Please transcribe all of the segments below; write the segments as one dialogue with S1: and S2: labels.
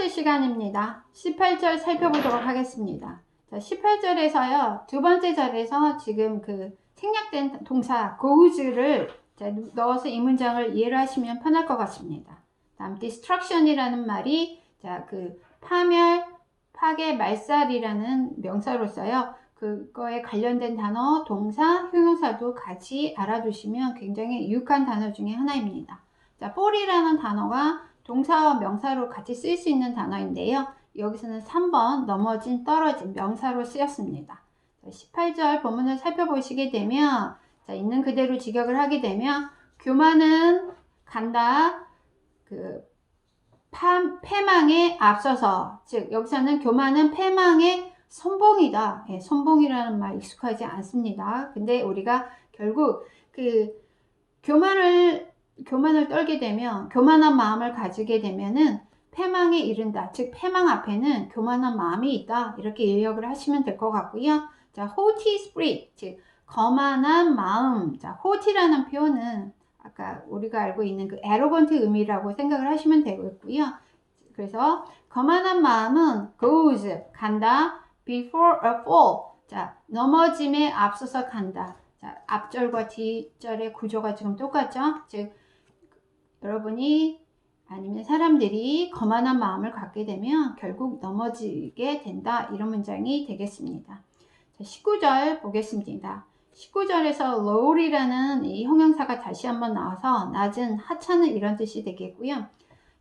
S1: 번째 시간입니다. 18절 살펴보도록 하겠습니다. 자, 18절에서요, 두 번째 절에서 지금 그 생략된 동사 goes를 넣어서 이 문장을 이해를 하시면 편할 것 같습니다. 다음 destruction이라는 말이 파멸, 파괴, 말살이라는 명사로서요. 그거에 관련된 단어, 동사, 형용사도 같이 알아두시면 굉장히 유익한 단어 중에 하나입니다. 자, fall이라는 단어가 동사와 명사로 같이 쓰일 수 있는 단어인데요. 여기서는 3번 넘어진, 떨어진 명사로 쓰였습니다. 18절 본문을 살펴보시게 되면 있는 그대로 직역을 하게 되면 교만은 간다. 패망에 앞서서, 즉 여기서는 교만은 패망의 선봉이다. 예, 선봉이라는 말 익숙하지 않습니다. 근데 우리가 결국 교만을 떨게 되면, 교만한 마음을 가지게 되면은 패망에 이른다. 즉 패망 앞에는 교만한 마음이 있다. 이렇게 요약을 하시면 될 것 같고요. 자, haughty spirit, 즉 거만한 마음. 자, haughty라는 표현은 아까 우리가 알고 있는 그 arrogant 의미라고 생각을 하시면 되고요. 그래서 거만한 마음은 goes, 간다. before a fall, 자, 넘어짐에 앞서서 간다. 자, 앞절과 뒷절의 구조가 지금 똑같죠? 즉 여러분이 아니면 사람들이 거만한 마음을 갖게 되면 결국 넘어지게 된다. 이런 문장이 되겠습니다. 자, 19절 보겠습니다. 19절에서 low이라는 이 형용사가 다시 한번 나와서 낮은, 하찮은 이런 뜻이 되겠고요.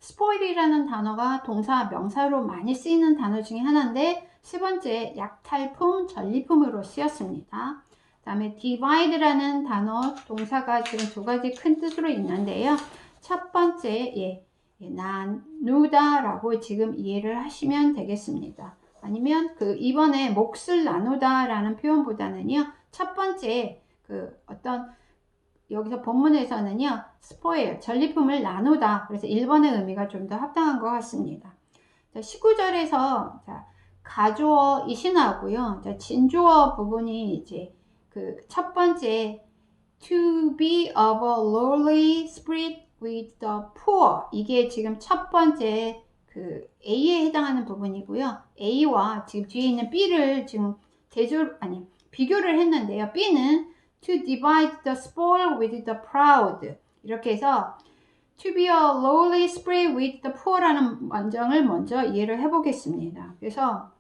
S1: spoil이라는 단어가 동사, 명사로 많이 쓰이는 단어 중에 하나인데 세 번째 약탈품, 전리품으로 쓰였습니다. 그 다음에 divide라는 단어, 동사가 지금 두 가지 큰 뜻으로 있는데요. 첫 번째 나누다 라고 지금 이해를 하시면 되겠습니다. 아니면 이번에 몫을 나누다 라는 표현보다는요, 첫 번째 여기서 본문에서는요, spoil, 전리품을 나누다. 그래서 1번의 의미가 좀 더 합당한 것 같습니다. 자, 19절에서 가주어이시 나오고요. 자, 진주어 부분이 이제 첫 번째 to be of a lowly spirit with the poor, 이게 지금 첫 번째 A에 해당하는 부분이고요. A와 지금 뒤에 있는 B를 지금 비교를 했는데요. B는 to divide the spoil with the proud, 이렇게 해서 to be a lowly spirit with the poor 라는 문장을 먼저 이해를 해보겠습니다. 그래서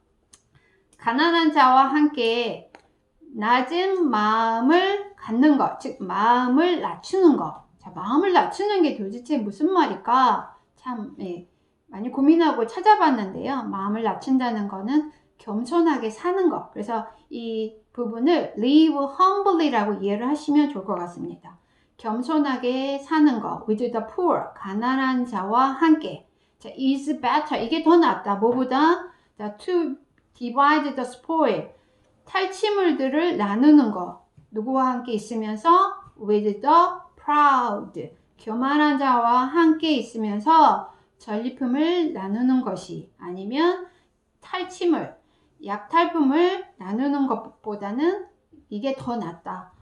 S1: 가난한 자와 함께 낮은 마음을 갖는 것, 즉 마음을 낮추는 것. 자, 마음을 낮추는 게 도대체 무슨 말일까? 참 많이 고민하고 찾아봤는데요. 마음을 낮춘다는 거는 겸손하게 사는 것. 그래서 이 부분을 live humbly라고 이해를 하시면 좋을 것 같습니다. 겸손하게 사는 것, with the poor, 가난한 자와 함께. 자, is better, 이게 더 낫다. 뭐보다? 자, to divide the spoil, 탈취물들을 나누는 것. 누구와 함께 있으면서? with the proud, 교만한 자와 함께 있으면서 전리품을 나누는 것이, 아니면 탈취물, 약탈품을 나누는 것보다는 이게 더 낫다.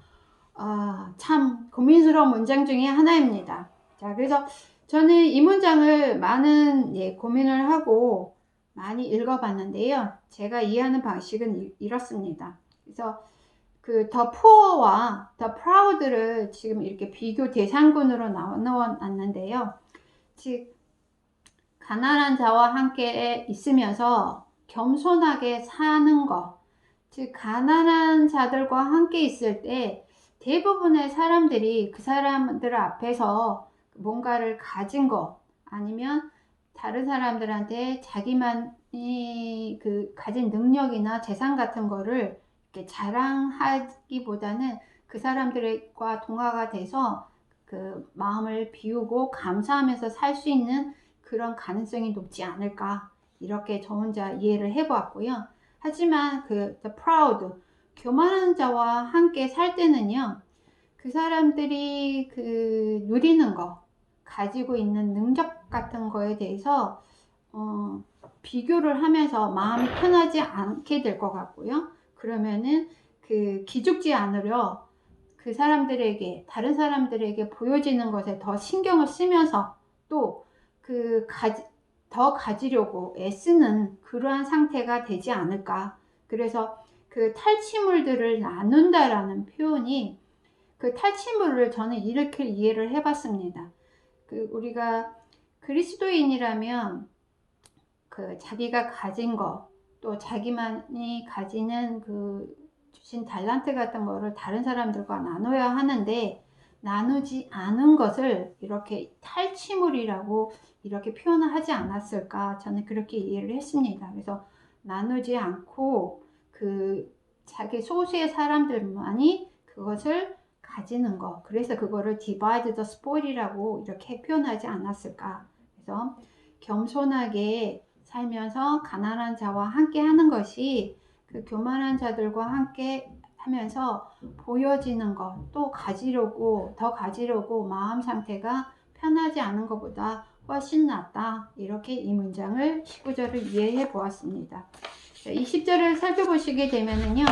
S1: 참 고민스러운 문장 중에 하나입니다. 자, 그래서 저는 이 문장을 많은 고민을 하고 많이 읽어봤는데요. 제가 이해하는 방식은 이렇습니다. 그래서 the poor와 the proud를 지금 이렇게 비교 대상군으로 나눠놨는데요. 즉 가난한 자와 함께 있으면서 겸손하게 사는 것, 즉 가난한 자들과 함께 있을 때 대부분의 사람들이 그 사람들 앞에서 뭔가를 가진 것, 아니면 다른 사람들한테 자기만이 가진 능력이나 재산 같은 거를 이렇게 자랑하기보다는 그 사람들과 동화가 돼서 마음을 비우고 감사하면서 살 수 있는 그런 가능성이 높지 않을까, 이렇게 저 혼자 이해를 해보았고요. 하지만 the proud, 교만한 자와 함께 살 때는요, 그 사람들이 누리는 거, 가지고 있는 능력 같은 거에 대해서 비교를 하면서 마음이 편하지 않게 될 것 같고요. 그러면은 기죽지 않으려 다른 사람들에게 보여지는 것에 더 신경을 쓰면서 또 더 가지려고 애쓰는 그러한 상태가 되지 않을까. 그래서 그 탈취물들을 나눈다라는 표현이, 그 탈취물을 저는 이렇게 이해를 해봤습니다. 그 우리가 그리스도인이라면 그 자기가 가진 거, 또 자기만이 가지는 그 주신 달란트 같은 거를 다른 사람들과 나눠야 하는데, 나누지 않은 것을 이렇게 탈취물이라고 이렇게 표현을 하지 않았을까, 저는 그렇게 이해를 했습니다. 그래서 나누지 않고 그 자기 소수의 사람들만이 그것을 가지는 거, 그래서 그거를 divide the spoil이라고 이렇게 표현하지 않았을까. 그래서 겸손하게 살면서 가난한 자와 함께 하는 것이 그 교만한 자들과 함께 하면서 보여지는 것, 또 가지려고, 더 가지려고 마음 상태가 편하지 않은 것보다 훨씬 낫다. 이렇게 이 문장을 19절을 이해해 보았습니다. 20절을 살펴보시게 되면은요,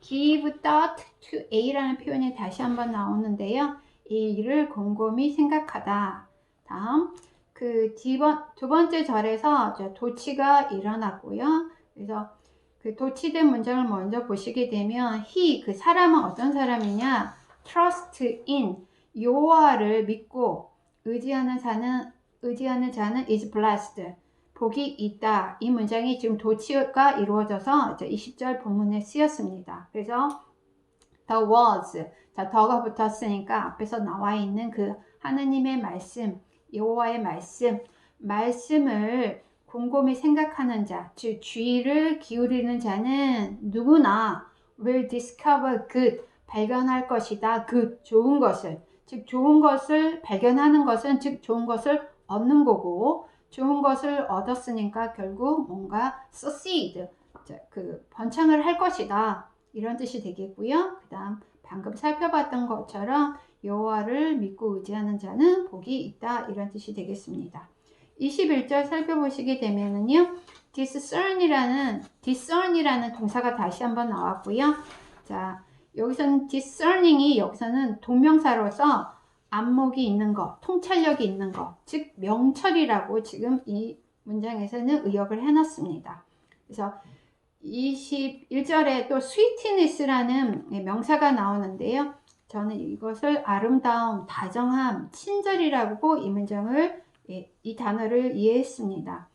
S1: give thought to A라는 표현이 다시 한번 나오는데요. 이 일을 곰곰이 생각하다. 다음, 그 두 번째 절에서 도치가 일어났고요. 그래서 그 도치된 문장을 먼저 보시게 되면 he, 그 사람은 어떤 사람이냐? trust in, 여호와를 믿고 의지하는 자는 is blessed, 복이 있다. 이 문장이 지금 도치가 이루어져서 20절 본문에 쓰였습니다. 그래서 the was, 자, 더가 붙었으니까 앞에서 나와 있는 그 하느님의 말씀, 여호와의 말씀을 곰곰이 생각하는 자, 즉 주의를 기울이는 자는 누구나 will discover good, 발견할 것이다. good, 좋은 것을, 즉 좋은 것을 발견하는 것은 즉 좋은 것을 얻는 거고, 좋은 것을 얻었으니까 결국 뭔가 succeed, 그 번창을 할 것이다. 이런 뜻이 되겠고요. 그 다음 방금 살펴봤던 것처럼 여호와를 믿고 의지하는 자는 복이 있다. 이런 뜻이 되겠습니다. 21절 살펴보시게 되면은요, discern이라는 동사가 다시 한번 나왔고요. 자, 여기서는 discerning이 여기서는 동명사로서 안목이 있는 것, 통찰력이 있는 것, 즉 명철이라고 지금 이 문장에서는 의역을 해놨습니다. 그래서 21절에 또 sweetness라는 명사가 나오는데요. 저는 이것을 아름다움, 다정함, 친절이라고 이 문장을, 이 단어를 이해했습니다.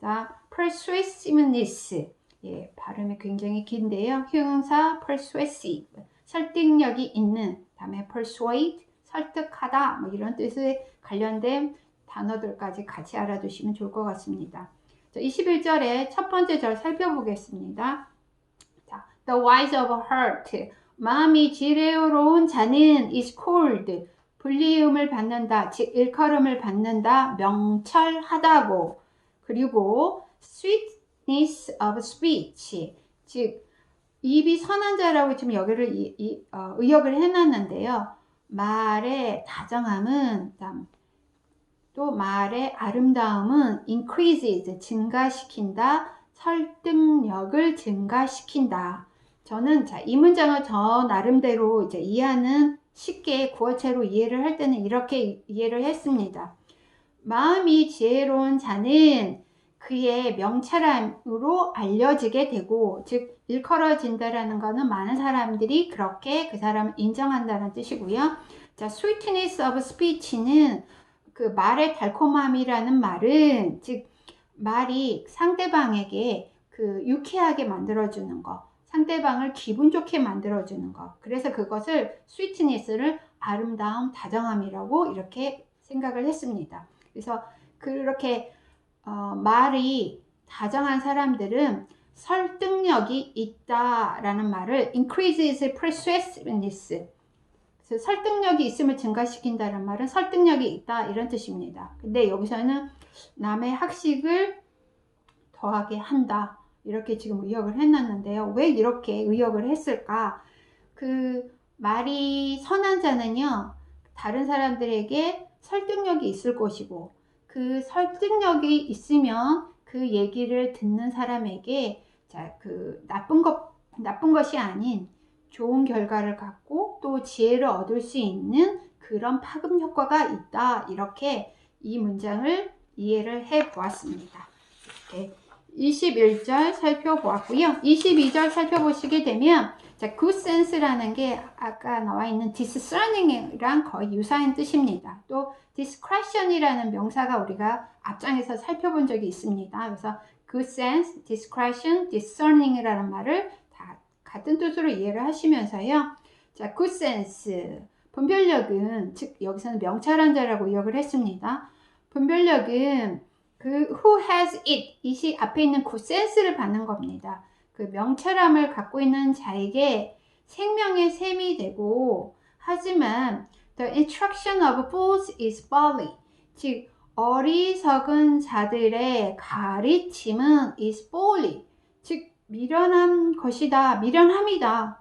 S1: 자, persuasiveness, 발음이 굉장히 긴데요. 형용사 persuasive, 설득력이 있는, 다음에 persuade, 설득하다, 뭐 이런 뜻에 관련된 단어들까지 같이 알아두시면 좋을 것 같습니다. 21절에 첫 번째 절 살펴보겠습니다. 자, the wise of heart, 마음이 지혜로운 자는 is called, 불리움을 받는다, 즉 일컬음을 받는다, 명철하다고. 그리고 sweetness of speech, 즉 입이 선한 자라고 지금 여기를 의역을 해놨는데요. 말의 다정함은, 또 말의 아름다움은 increases, 증가시킨다, 설득력을 증가시킨다. 저는 이 문장을 저 나름대로 이제 이해하는, 쉽게 구어체로 이해를 할 때는 이렇게 이해를 했습니다. 마음이 지혜로운 자는 그의 명철함으로 알려지게 되고, 즉 일컬어진다라는 것은 많은 사람들이 그렇게 그 사람을 인정한다는 뜻이고요. 자, sweetness of speech는 그 말의 달콤함이라는 말은, 즉 말이 상대방에게 그 유쾌하게 만들어주는 것, 상대방을 기분 좋게 만들어주는 것, 그래서 그것을 sweetness를 아름다움, 다정함이라고 이렇게 생각을 했습니다. 그래서 그렇게 말이 다정한 사람들은 설득력이 있다라는 말을 increases persuasiveness, 그래서 설득력이 있음을 증가시킨다는 말은 설득력이 있다, 이런 뜻입니다. 근데 여기서는 남의 학식을 더하게 한다, 이렇게 지금 의역을 해놨는데요. 왜 이렇게 의역을 했을까? 그 말이 선한 자는요, 다른 사람들에게 설득력이 있을 것이고, 그 설득력이 있으면 그 얘기를 듣는 사람에게 그 나쁜 것이 아닌 좋은 결과를 갖고 또 지혜를 얻을 수 있는 그런 파급 효과가 있다, 이렇게 이 문장을 이해를 해 보았습니다. 이렇게 21절 살펴보았고요. 22절 살펴보시게 되면 자, good sense라는 게 아까 나와 있는 discerning이랑 거의 유사한 뜻입니다. 또 discretion이라는 명사가 우리가 앞장에서 살펴본 적이 있습니다. 그래서 good sense, discretion, discerning이라는 말을 다 같은 뜻으로 이해를 하시면서요. 자, good sense 분별력은 즉 여기서는 명찰한자라고 이역을 했습니다. 분별력은 그 who has it, 이시 앞에 있는 good sense를 받는 겁니다. 그 명철함을 갖고 있는 자에게 생명의 셈이 되고 하지만 the instruction of fools is folly, 즉 어리석은 자들의 가르침은 is folly, 즉 미련한 것이다, 미련함이다.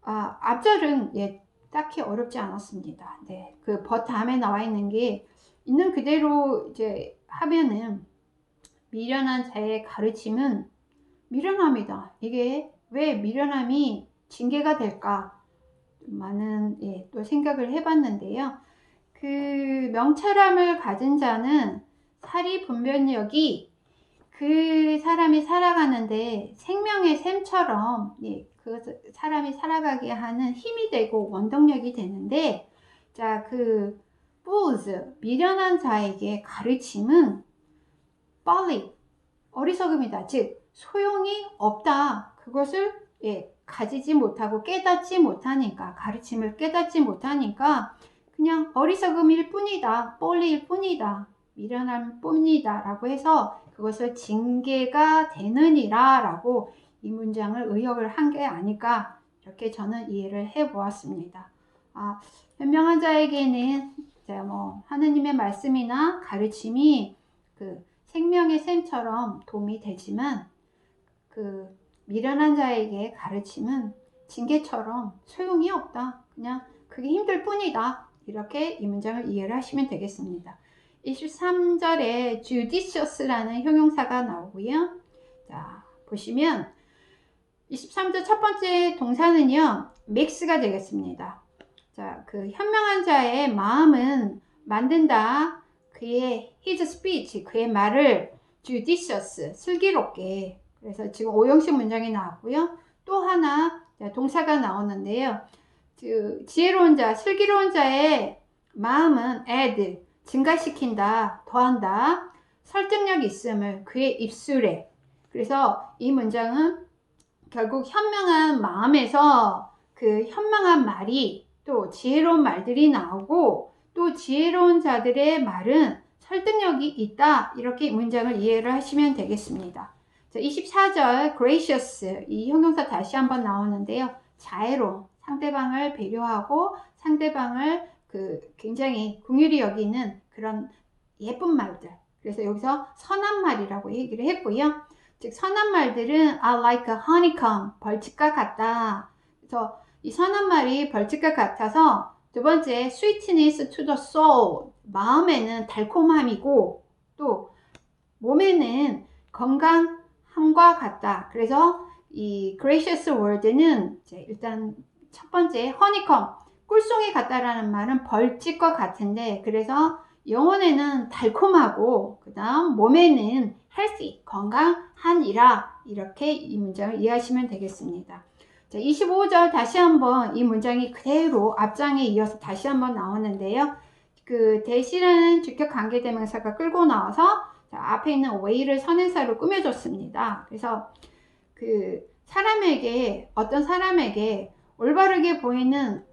S1: 앞절은 딱히 어렵지 않았습니다. 네, 그 but 다음에 나와 있는 게 있는 그대로 이제 하면은 미련한 자의 가르침은 미련함이다. 이게 왜 미련함이 징계가 될까? 많은 또 생각을 해봤는데요. 그 명철함을 가진 자는 사리 분별력이 그 사람이 살아가는데 생명의 샘처럼 그 사람이 살아가게 하는 힘이 되고 원동력이 되는데, 자, 그 fools, 미련한 자에게 가르침은 folly, 어리석음이다. 즉 소용이 없다. 그것을 가지지 못하고 깨닫지 못하니까, 가르침을 깨닫지 못하니까 그냥 어리석음일 뿐이다, folly일 뿐이다, 미련함 뿐이다 라고 해서 그것을 징계가 되느니라 라고 이 문장을 의역을 한 게 아닐까, 이렇게 저는 이해를 해 보았습니다. 현명한 자에게는 하느님의 말씀이나 가르침이 그 생명의 샘처럼 도움이 되지만 그 미련한 자에게 가르침은 징계처럼 소용이 없다. 그냥 그게 힘들 뿐이다. 이렇게 이 문장을 이해를 하시면 되겠습니다. 23절에 judicious라는 형용사가 나오고요. 자, 보시면 23절 첫 번째 동사는요, makes가 되겠습니다. 자, 그 현명한 자의 마음은 만든다. 그의 his speech, 그의 말을 judicious, 슬기롭게. 그래서 지금 5형식 문장이 나왔고요. 또 하나 동사가 나오는데요. 지혜로운 자, 슬기로운 자의 마음은 add, 증가시킨다, 더한다. 설득력 있음을 그의 입술에. 그래서 이 문장은 결국 현명한 마음에서 그 현명한 말이 또 지혜로운 말들이 나오고, 또 지혜로운 자들의 말은 설득력이 있다. 이렇게 문장을 이해를 하시면 되겠습니다. 자, 24절 gracious, 이 형용사 다시 한번 나오는데요. 자애로운, 상대방을 배려하고 상대방을 굉장히 긍휼히 여기는 그런 예쁜 말들. 그래서 여기서 선한 말이라고 얘기를 했고요. 즉 선한 말들은 are like a honeycomb, 벌집과 같다. 그래서 이 선한 말이 벌집과 같아서 두 번째 sweetness to the soul, 마음에는 달콤함이고 또 몸에는 건강함과 같다. 그래서 이 gracious word는 일단 첫 번째 honeycomb, 꿀송이 같다라는 말은 벌집과 같은데, 그래서 영혼에는 달콤하고 그 다음 몸에는 healthy, 건강하니라. 이렇게 이 문장을 이해하시면 되겠습니다. 자, 25절 다시 한번 이 문장이 그대로 앞장에 이어서 다시 한번 나오는데요. 그 대시라는 주격 관계대명사가 끌고 나와서 앞에 있는 way를 선행사로 꾸며줬습니다. 그래서 그 사람에게, 어떤 사람에게 올바르게 보이는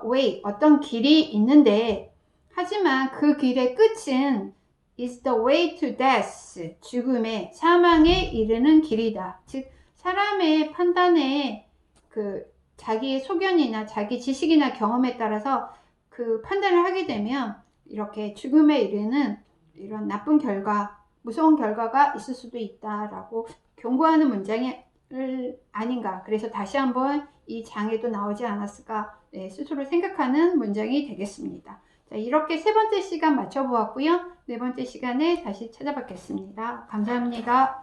S1: way, 어떤 길이 있는데, 하지만 그 길의 끝은 is the way to death, 죽음의, 사망에 이르는 길이다. 즉 사람의 판단에 그 자기의 소견이나 자기 지식이나 경험에 따라서 그 판단을 하게 되면 이렇게 죽음에 이르는 이런 나쁜 결과, 무서운 결과가 있을 수도 있다라고 경고하는 문장이 아닌가. 그래서 다시 한번 이 장에도 나오지 않았을까, 스스로 생각하는 문장이 되겠습니다. 자, 이렇게 세 번째 시간 마쳐보았고요. 네 번째 시간에 다시 찾아뵙겠습니다. 감사합니다.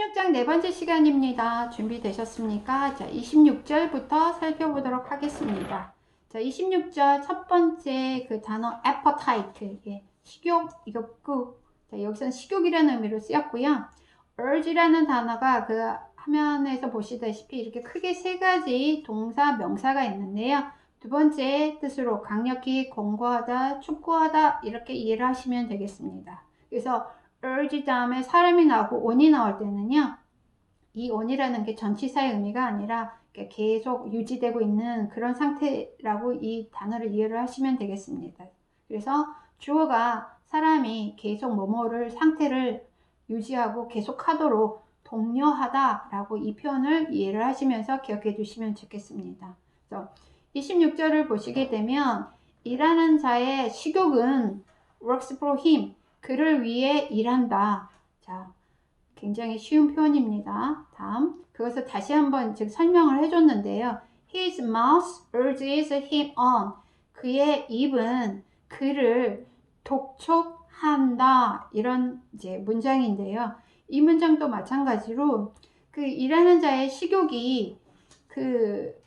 S1: 16장 네 번째 시간입니다. 준비되셨습니까? 자, 26절부터 살펴보도록 하겠습니다. 자, 26절 첫 번째 그 단어 appetite, 예, 식욕, 욕구. 자, 여기서는 식욕이라는 의미로 쓰였고요. urge라는 단어가 그 화면에서 보시다시피 이렇게 크게 세 가지 동사, 명사가 있는데요. 두 번째 뜻으로 강력히 권고하다, 촉구하다 이렇게 이해를 하시면 되겠습니다. 그래서 urge 다음에 사람이 나오고 on이 나올 때는요, 이 on이라는 게 전치사의 의미가 아니라 계속 유지되고 있는 그런 상태라고 이 단어를 이해를 하시면 되겠습니다. 그래서 주어가 사람이 계속 뭐뭐를 상태를 유지하고 계속하도록 독려하다 라고 이 표현을 이해를 하시면서 기억해 두시면 좋겠습니다. 그래서 26절을 보시게 되면 일하는 자의 식욕은 works for him, 그를 위해 일한다. 자, 굉장히 쉬운 표현입니다. 다음, 그것을 다시 한번 즉 설명을 해줬는데요. His mouth urges him on. 그의 입은 그를 독촉한다. 이런 이제 문장인데요. 이 문장도 마찬가지로 그 일하는 자의 식욕이 그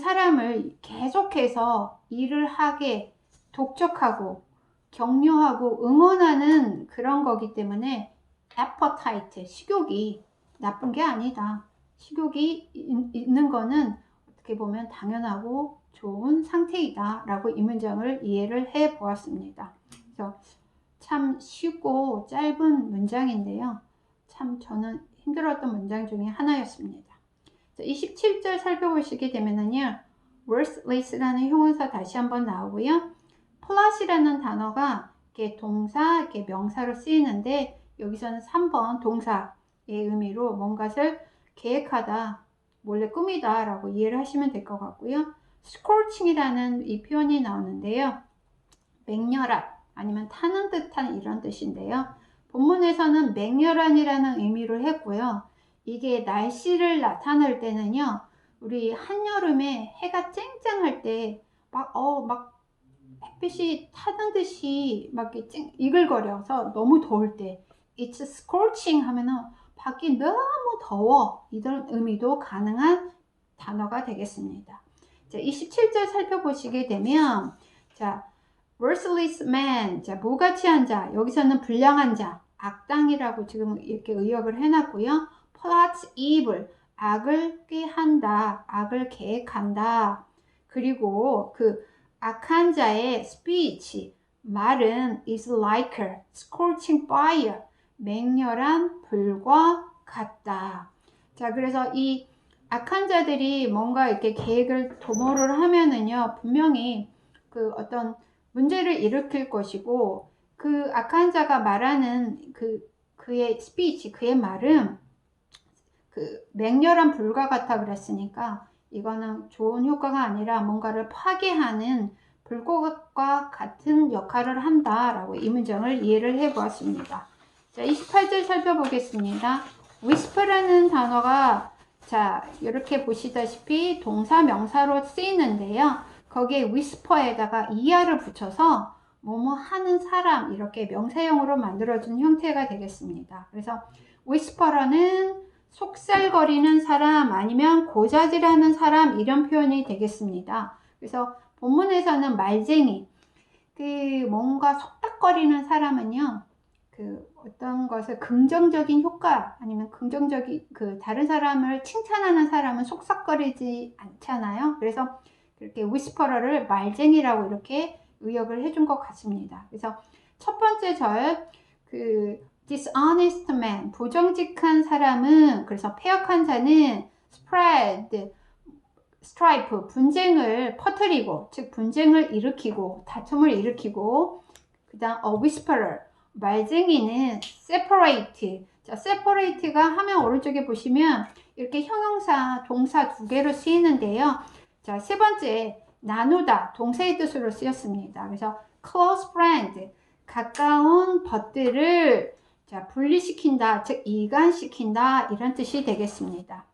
S1: 사람을 계속해서 일을 하게 독촉하고 격려하고 응원하는 그런 거기 때문에 appetite, 식욕이 나쁜 게 아니다. 식욕이 있는 거는 어떻게 보면 당연하고 좋은 상태이다 라고 이 문장을 이해를 해 보았습니다. 그래서 참 쉽고 짧은 문장인데요. 참 저는 힘들었던 문장 중에 하나였습니다. 27절 살펴보시게 되면은요, worthless라는 형용사 다시 한번 나오고요. plot이라는 단어가 이렇게 동사, 이렇게 명사로 쓰이는데 여기서는 3번 동사의 의미로 뭔가를 계획하다, 몰래 꾸미다 라고 이해를 하시면 될 것 같고요. scorching이라는 이 표현이 나오는데요. 맹렬한 아니면 타는 듯한 이런 뜻인데요. 본문에서는 맹렬한이라는 의미로 했고요. 이게 날씨를 나타낼 때는요, 우리 한여름에 해가 쨍쨍할 때 막 햇빛이 타는 듯이 막 이렇게 이글거려서 너무 더울 때 It's scorching 하면은 밖이 너무 더워, 이런 의미도 가능한 단어가 되겠습니다. 자, 27절 살펴보시게 되면 자, worthless man, 자, 무가치한 자, 여기서는 불량한 자, 악당이라고 지금 이렇게 의역을 해놨고요. plot evil, 악을 꾀한다, 악을 계획한다. 그리고 그 악한 자의 speech, 말은 is like a scorching fire, 맹렬한 불과 같다. 자, 그래서 이 악한 자들이 뭔가 이렇게 계획을 도모를 하면은요, 분명히 그 어떤 문제를 일으킬 것이고, 그 악한 자가 말하는 그의 스피치, 그의 말은 그 맹렬한 불과 같아 그랬으니까 이거는 좋은 효과가 아니라 뭔가를 파괴하는 불꽃과 같은 역할을 한다라고 이 문장을 이해를 해 보았습니다. 자, 28절 살펴보겠습니다. whisper라는 단어가 자, 이렇게 보시다시피 동사 명사로 쓰이는데요. 거기에 whisper에다가 er를 붙여서 뭐뭐 하는 사람 이렇게 명사형으로 만들어준 형태가 되겠습니다. 그래서 whisper는 속살거리는 사람 아니면 고자질하는 사람 이런 표현이 되겠습니다. 그래서 본문에서는 말쟁이, 그 뭔가 속닥거리는 사람은요, 그 어떤 것을 긍정적인 효과 아니면 긍정적인 그 다른 사람을 칭찬하는 사람은 속삭거리지 않잖아요. 그래서 그렇게 whisperer를 말쟁이라고 이렇게 의역을 해준 것 같습니다. 그래서 첫 번째 절, 그 dishonest man, 부정직한 사람은, 그래서 패역한 자는 spread, strife, 분쟁을 퍼뜨리고, 즉 분쟁을 일으키고 다툼을 일으키고, 그 다음 whisperer, 말쟁이는 separate. 자, separate가 화면 오른쪽에 보시면 이렇게 형용사, 동사 두 개로 쓰이는데요. 자, 세 번째 나누다, 동사의 뜻으로 쓰였습니다. 그래서 close friend, 가까운 벗들을 자, 분리시킨다, 즉 이간시킨다 이런 뜻이 되겠습니다.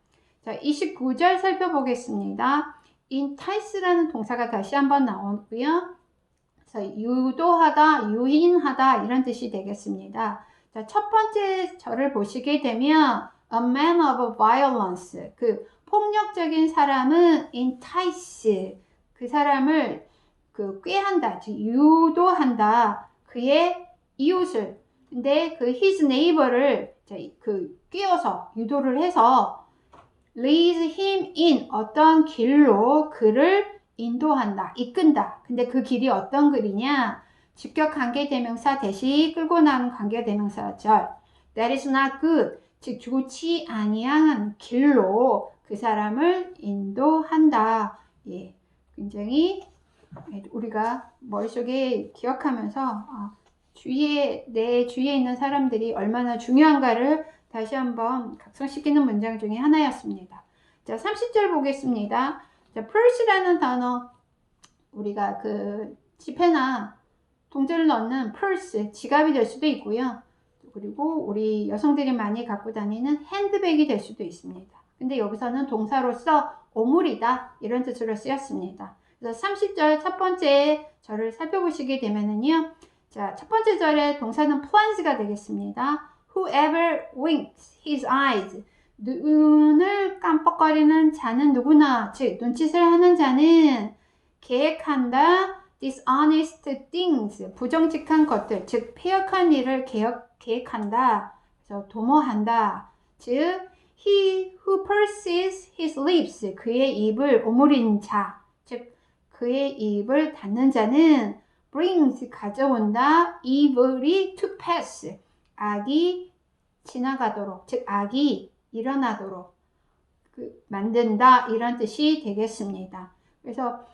S1: 자, 29절 살펴보겠습니다. entice라는 동사가 다시 한번 나오고요. 그래서 유도하다, 유인하다 이런 뜻이 되겠습니다. 자, 첫 번째 절을 보시게 되면 a man of violence, 그 폭력적인 사람은 entice, 그 사람을 그 꾀한다, 즉 유도한다, 그의 이웃을. 근데 그 his neighbor를 그 꾀어서 유도를 해서 leads him in, 어떤 길로 그를 인도한다, 이끈다. 근데 그 길이 어떤 길이냐? 직격 관계대명사 대시 끌고 나오는 관계대명사절. That is not good, 즉 좋지 아니한 길로 그 사람을 인도한다. 예, 굉장히 우리가 머릿속에 기억하면서 내 주위에 있는 사람들이 얼마나 중요한가를 다시 한번 각성시키는 문장 중에 하나였습니다. 자, 30절 보겠습니다. 자, purse라는 단어, 우리가 그 지폐나 동전을 넣는 purse, 지갑이 될 수도 있고요. 그리고 우리 여성들이 많이 갖고 다니는 핸드백이 될 수도 있습니다. 근데 여기서는 동사로서 오물이다, 이런 뜻으로 쓰였습니다. 그래서 30절 첫 번째 절을 살펴보시게 되면은요. 자, 첫 번째 절의 동사는 plans가 되겠습니다. Whoever winks his eyes, 눈을 깜빡거리는 자는 누구나, 즉 눈짓을 하는 자는 계획한다, dishonest things, 부정직한 것들, 즉 폐역한 일을 계획한다, 그래서 도모한다. 즉 he who purses his lips, 그의 입을 오므린 자, 즉 그의 입을 닫는 자는 brings, 가져온다, evil이 to pass, 악이 지나가도록, 즉 악이 일어나도록 만든다, 이런 뜻이 되겠습니다. 그래서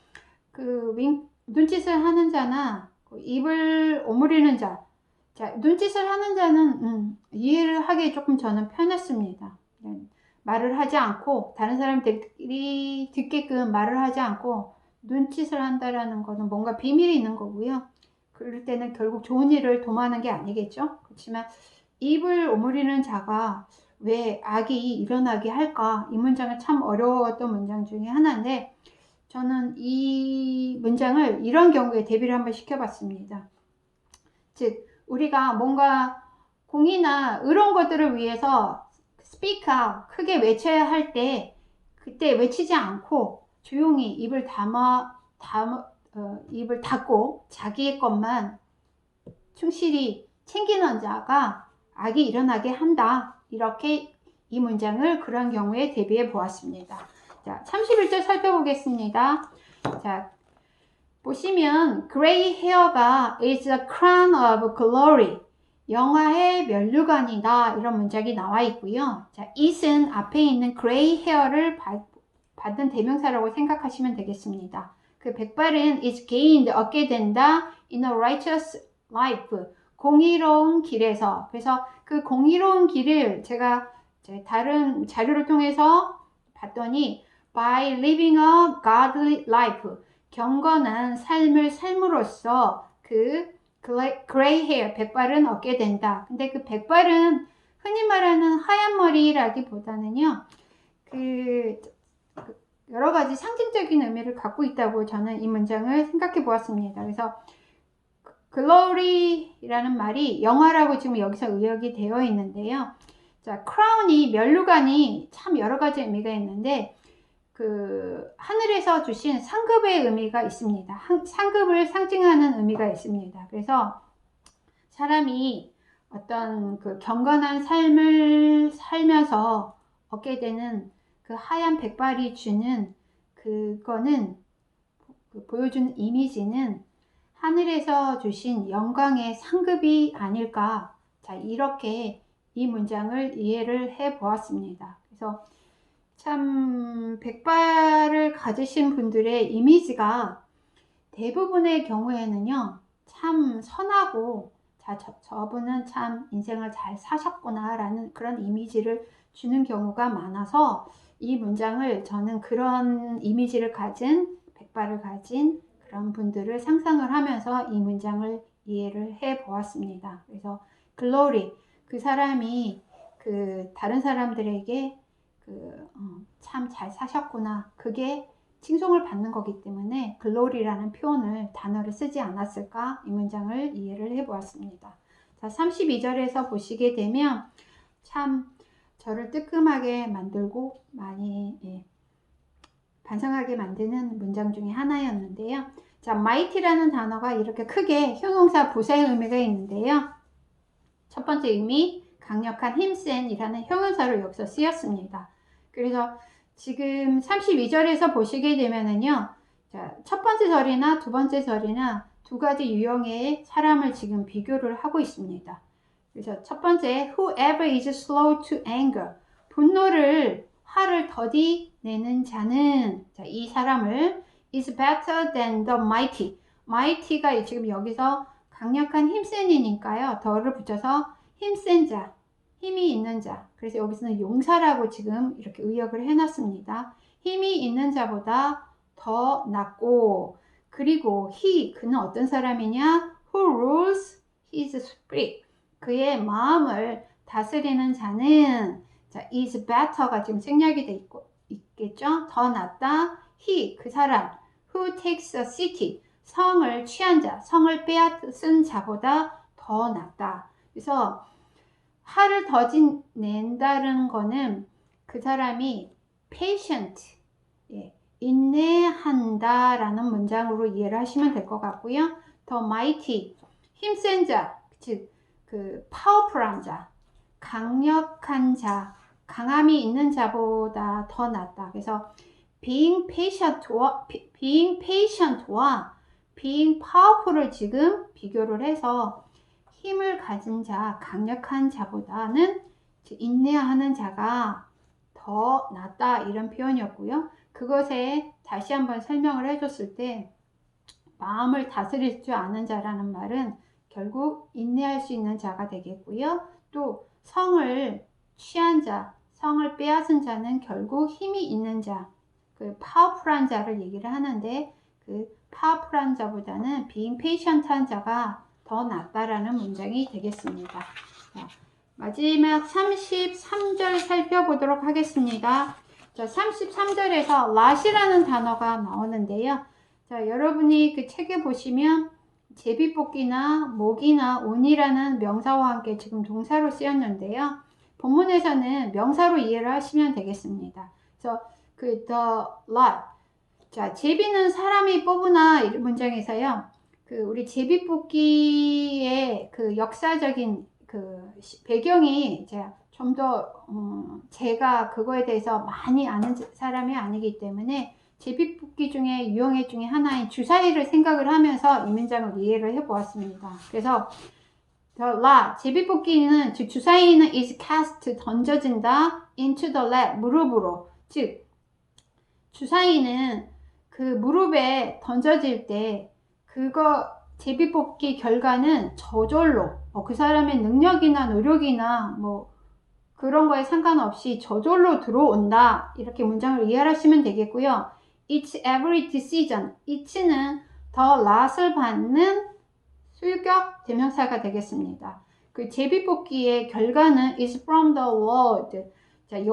S1: 그 눈짓을 하는 자나 입을 오므리는 자, 자, 눈짓을 하는 자는 이해를 하기 조금 저는 편했습니다. 말을 하지 않고 다른 사람들이 듣게끔 말을 하지 않고 눈짓을 한다라는 것은 뭔가 비밀이 있는 거고요. 그럴 때는 결국 좋은 일을 도모하는 게 아니겠죠. 그렇지만 입을 오므리는 자가 왜 악이 일어나게 할까? 이 문장은 참 어려웠던 문장 중에 하나인데, 저는 이 문장을 이런 경우에 대비를 한번 시켜봤습니다. 즉 우리가 뭔가 공의나 이런 것들을 위해서 speak out, 크게 외쳐야 할 때 그때 외치지 않고 조용히 입을 입을 닫고 자기의 것만 충실히 챙기는 자가 악이 일어나게 한다, 이렇게 이 문장을 그런 경우에 대비해 보았습니다. 자, 31절 살펴보겠습니다. 자, 보시면 gray hair가 is a crown of glory, 영화의 면류관이다, 이런 문장이 나와 있고요. 자, is은 앞에 있는 gray hair를 받은 대명사라고 생각하시면 되겠습니다. 그 백발은 is gained, 얻게 된다, in a righteous life, 공의로운 길에서. 그래서 그 공의로운 길을 제가 다른 자료를 통해서 봤더니 by living a godly life, 경건한 삶을 삶으로써 그 gray hair, 백발은 얻게 된다. 근데 그 백발은 흔히 말하는 하얀 머리라기보다는요, 그 여러 가지 상징적인 의미를 갖고 있다고 저는 이 문장을 생각해 보았습니다. 그래서 glory라는 말이 영화라고 지금 여기서 의역이 되어 있는데요. 자, crown이 면류관이 참 여러 가지 의미가 있는데, 그 하늘에서 주신 상급의 의미가 있습니다. 상급을 상징하는 의미가 있습니다. 그래서 사람이 어떤 그 경건한 삶을 살면서 얻게 되는 그 하얀 백발이 주는 그거는, 보여주는 이미지는 하늘에서 주신 영광의 상급이 아닐까. 자, 이렇게 이 문장을 이해를 해 보았습니다. 그래서 참 백발을 가지신 분들의 이미지가 대부분의 경우에는요, 참 선하고, 자, 저분은 참 인생을 잘 사셨구나 라는 그런 이미지를 주는 경우가 많아서 이 문장을 저는 그런 이미지를 가진, 백발을 가진 그런 분들을 상상을 하면서 이 문장을 이해를 해 보았습니다. 그래서 glory, 그 사람이 그 다른 사람들에게 참 잘 사셨구나, 그게 칭송을 받는 거기 때문에 glory라는 단어를 쓰지 않았을까, 이 문장을 이해를 해 보았습니다. 자, 32절에서 보시게 되면 참 저를 뜨끔하게 만들고 많이 반성하게 만드는 문장 중에 하나였는데요. 자, mighty라는 단어가 이렇게 크게 형용사 부사의 의미가 있는데요. 첫 번째 의미, 강력한, 힘센이라는 형용사로 여기서 쓰였습니다. 그래서 지금 32절에서 보시게 되면은요, 자, 첫 번째 절이나 두 번째 절이나 두 가지 유형의 사람을 지금 비교를 하고 있습니다. 그래서 첫 번째, whoever is slow to anger, 화를 더디 내는 자는, 자, 이 사람을 is better than the mighty. mighty가 지금 여기서 강력한 힘센이니까요. 더를 붙여서 힘센 자, 힘이 있는 자. 그래서 여기서는 용사라고 지금 이렇게 의역을 해놨습니다. 힘이 있는 자보다 더 낫고, 그리고 그는 어떤 사람이냐? Who rules his spirit. 그의 마음을 다스리는 자는, 자, is better가 지금 생략이 돼 있겠죠? 더 낫다. 그 사람. Who takes a city. 성을 취한 자, 성을 빼앗은 자보다 더 낫다. 그래서 화를 더 낸다는 거는 그 사람이 patient, 인내한다라는 문장으로 이해를 하시면 될 것 같고요. 더 mighty, 힘센 자, 즉 그 powerful한 자, 강력한 자, 강함이 있는 자보다 더 낫다. 그래서 being patient,와 being powerful을 지금 비교를 해서 힘을 가진 자, 강력한 자보다는 인내하는 자가 더 낫다, 이런 표현이었고요. 그것에 다시 한번 설명을 해줬을 때 마음을 다스릴 줄 아는 자라는 말은 결국 인내할 수 있는 자가 되겠고요. 또 성을 취한 자, 성을 빼앗은 자는 결국 힘이 있는 자, 그 파워풀한 자를 얘기를 하는데, 그 파워풀한 자보다는 being patient한 자가 더 낫다라는 문장이 되겠습니다. 자, 마지막 33절 살펴보도록 하겠습니다. 자, 33절에서 lat이라는 단어가 나오는데요. 자, 여러분이 그 책에 보시면 제비뽑기나 목이나 온이라는 명사와 함께 지금 동사로 쓰였는데요. 본문에서는 명사로 이해를 하시면 되겠습니다. 그래서 the lot. 자, 제비는 사람이 뽑으나 이 문장에서요. 그 우리 제비뽑기의 그 역사적인 그 배경이 좀 더 제가 그거에 대해서 많이 아는 사람이 아니기 때문에 제비뽑기 중에 유형의 중에 하나인 주사위를 생각을 하면서 이 문장을 이해를 해 보았습니다. 그래서 제비뽑기는, 즉 주사위는 is cast, 던져진다, into the lap, 무릎으로. 즉 주사위는 그 무릎에 던져질 때 제비뽑기 결과는 저절로 그 사람의 능력이나 노력이나 그런 거에 상관없이 저절로 들어온다, 이렇게 문장을 이해하시면 되겠고요. It's every decision. it는 the lot을 받는 수격 대명사가 되겠습니다. 그 제비뽑기의 결과는 is from the Lord. 자,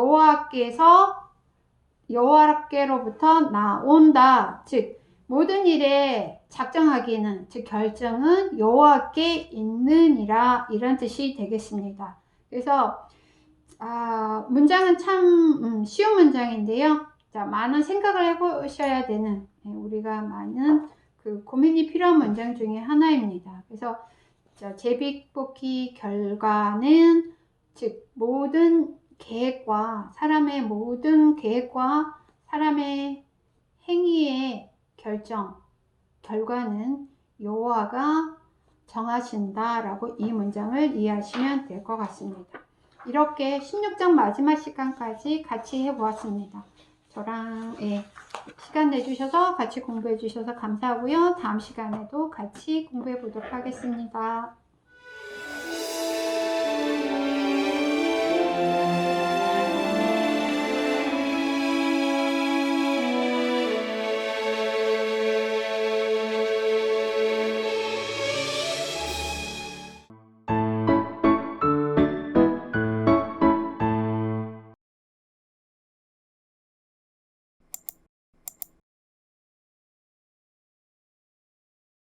S1: 여호와께로부터 나온다. 즉 모든 일에 작정하기는, 즉 결정은 여호와께 있느니라, 이런 뜻이 되겠습니다. 그래서 문장은 참 쉬운 문장인데요. 자, 많은 생각을 해보셔야 되는, 우리가 많은 그 고민이 필요한 문장 중에 하나입니다. 그래서 제비뽑기 결과는, 즉 모든 계획과 사람의 모든 계획과 사람의 행위의 결과는 여호와가 정하신다라고 이 문장을 이해하시면 될 것 같습니다. 이렇게 16장 마지막 시간까지 같이 해보았습니다. 저랑 시간 내주셔서 같이 공부해 주셔서 감사하고요. 다음 시간에도 같이 공부해 보도록 하겠습니다.